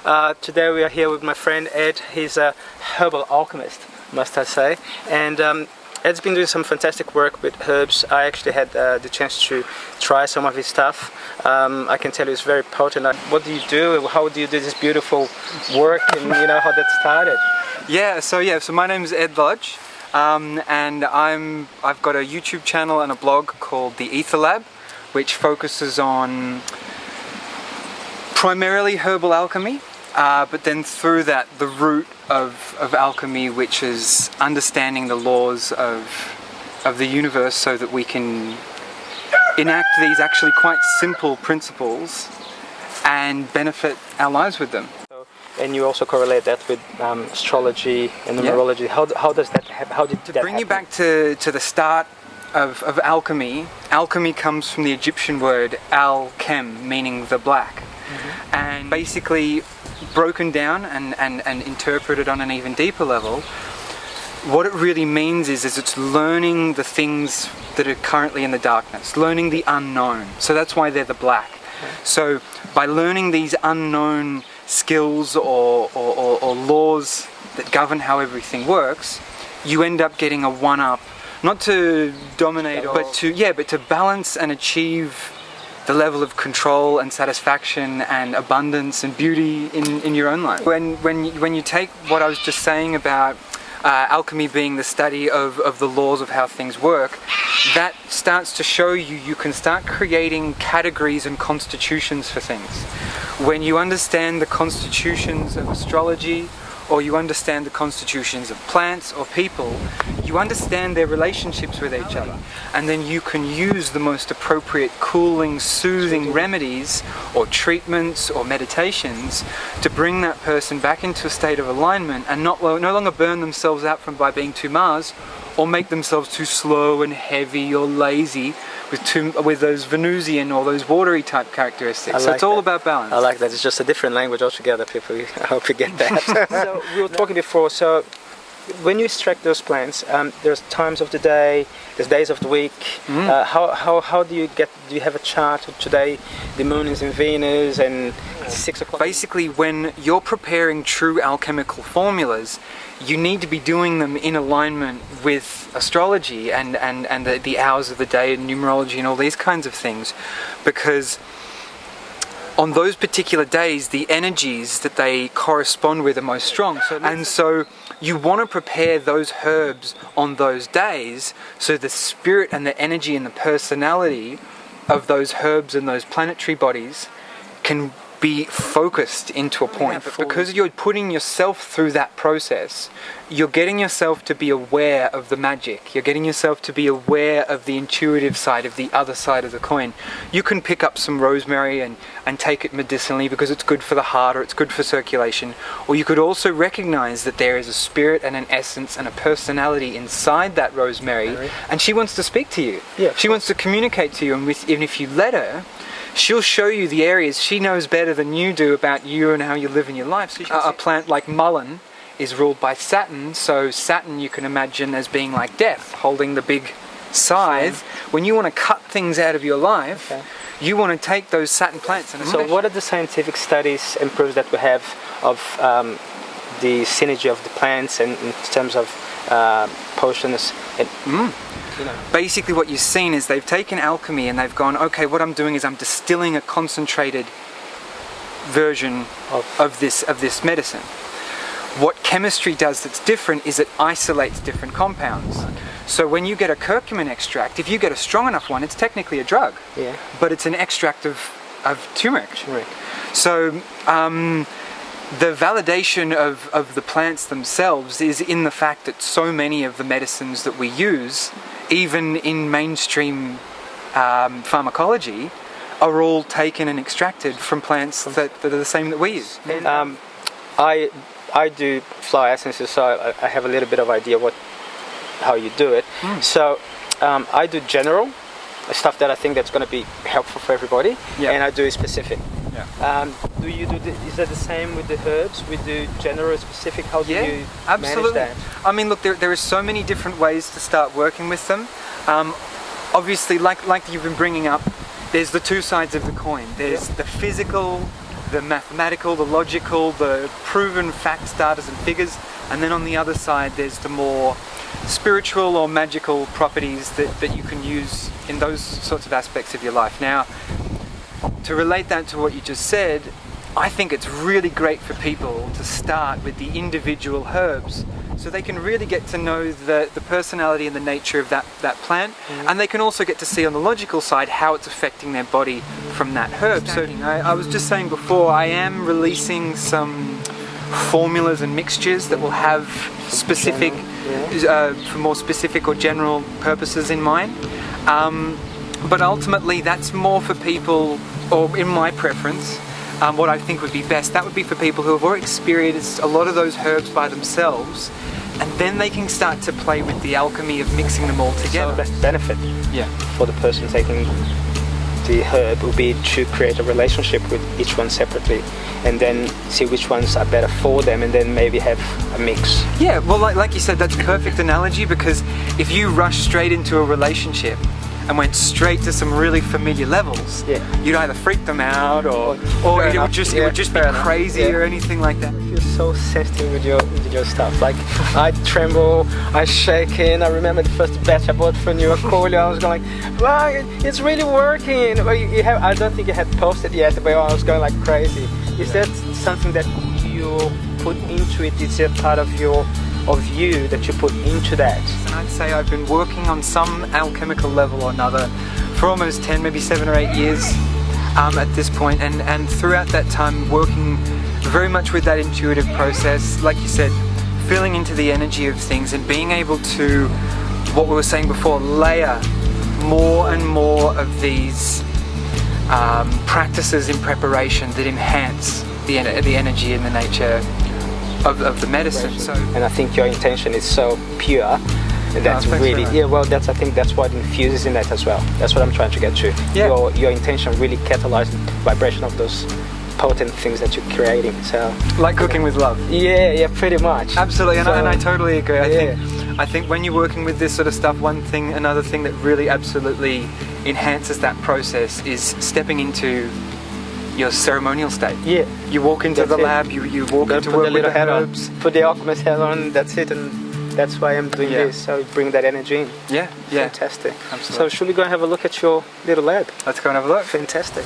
Today we are here with my friend Ed. He's a herbal alchemist, must I say. And Ed's been doing some fantastic work with herbs. I actually had the chance to try some of his stuff. I can tell you it's very potent. What do you do? How do you do this beautiful work, and you know how that started? So my name's Ed Lodge, and I've got a YouTube channel and a blog called The Ether Lab, which focuses on primarily herbal alchemy, but then through that the root of alchemy, which is understanding the laws of the universe so that we can enact these actually quite simple principles and benefit our lives with them. And you also correlate that with astrology and numerology. How does that happen? How did that bring happen? you back to the start of alchemy. Alchemy comes from the Egyptian word al-chem, meaning the black. And basically broken down and interpreted on an even deeper level, what it really means is it's learning the things that are currently in the darkness, learning the unknown. So that's why they're the black. So by learning these unknown skills or laws that govern how everything works, you end up getting a one-up, not to dominate, but to balance and achieve the level of control and satisfaction and abundance and beauty in your own life. When you take what I was just saying about alchemy being the study of the laws of how things work, that starts to show you can start creating categories and constitutions for things. When you understand the constitutions of astrology, or you understand the constitutions of plants or people, you understand their relationships with each other, and then you can use the most appropriate cooling, soothing remedies or treatments or meditations to bring that person back into a state of alignment and no longer burn themselves out by being too Mars, or make themselves too slow and heavy or lazy with those Venusian or those watery type characteristics. So it's all about balance. I like that. It's just a different language altogether, people. I hope you get that. So we were talking before, so when you extract those plants, there's times of the day, there's days of the week. How do you have a chart of today? The moon is in Venus and 6 o'clock. Basically, when you're preparing true alchemical formulas, you need to be doing them in alignment with astrology and the hours of the day and numerology and all these kinds of things, because on those particular days the energies that they correspond with are most strong. So you want to prepare those herbs on those days so the spirit and the energy and the personality of those herbs and those planetary bodies can be focused into a point. But because you're putting yourself through that process, you're getting yourself to be aware of the magic. You're getting yourself to be aware of the intuitive side, of the other side of the coin. You can pick up some rosemary and take it medicinally because it's good for the heart or it's good for circulation. Or you could also recognize that there is a spirit and an essence and a personality inside that rosemary, and she wants to speak to you. She wants to communicate to you, and even if you let her, she'll show you the areas she knows better than you do about you and how you live in your life. So a plant like mullein is ruled by Saturn, so Saturn you can imagine as being like death, holding the big scythe. When you want to cut things out of your life, you want to take those Saturn plants. And so what are the scientific studies and proofs that we have of the synergy of the plants and in terms of potions? Basically what you've seen is they've taken alchemy and they've gone, okay, what I'm doing is I'm distilling a concentrated version of this medicine. What chemistry does that's different is it isolates different compounds. So when you get a curcumin extract, if you get a strong enough one, it's technically a drug, but it's an extract of turmeric. So the validation of the plants themselves is in the fact that so many of the medicines that we use, even in mainstream pharmacology, are all taken and extracted from plants that are the same that we use. And, I do flower essences, so I have a little bit of idea how you do it. So I do general stuff that I think that's going to be helpful for everybody, and I do specific. Do you do is that the same with the herbs? We do general, specific. How do you manage that? I mean, look, there are so many different ways to start working with them. Obviously, like you've been bringing up, there's the two sides of the coin. There's the physical the mathematical, the logical, the proven facts, data and figures, and then on the other side there's the more spiritual or magical properties that you can use in those sorts of aspects of your life. Now, to relate that to what you just said, I think it's really great for people to start with the individual herbs, so they can really get to know the personality and the nature of that plant, and they can also get to see on the logical side how it's affecting their body from that herb. So I was just saying before, I am releasing some formulas and mixtures that will have specific, for more specific or general purposes in mind. But ultimately that's more for people, or in my preference, what I think would be best, that would be for people who have already experienced a lot of those herbs by themselves, and then they can start to play with the alchemy of mixing them all together. So the best benefit for the person taking the herb will be to create a relationship with each one separately, and then see which ones are better for them, and then maybe have a mix. Yeah, well, like you said, that's a perfect analogy, because if you rush straight into a relationship and went straight to some really familiar levels, you'd either freak them out, or it would just be crazy or anything like that. You're so sensitive with your stuff. Like, I tremble, I shake in. I remember the first batch I bought from you, Acolio, I was going like, wow, it's really working. I don't think you had posted yet, but I was going like crazy. Is that something that you put into it? Is it part of you that you put into that? And I'd say I've been working on some alchemical level or another for almost 10, maybe 7 or 8 years at this point, and throughout that time working very much with that intuitive process, like you said, feeling into the energy of things and being able to, what we were saying before, layer more and more of these practices in preparation that enhance the energy and the nature of the medicine. So, and I think your intention is so pure. That's really, I think that's what infuses in that as well. That's what I'm trying to get to. Your intention really catalyzes the vibration of those potent things that you're creating. So, like cooking with love. Yeah, pretty much. Absolutely, and I totally agree. I think when you're working with this sort of stuff, another thing that really absolutely enhances that process is stepping into your ceremonial state. Yeah. You walk into the lab, you walk into work with the herbs. Put the alchemist hat on, that's it, and that's why I'm doing this, so bring that energy in. Yeah. Fantastic. Absolutely. So should we go and have a look at your little lab? Let's go and have a look. Fantastic.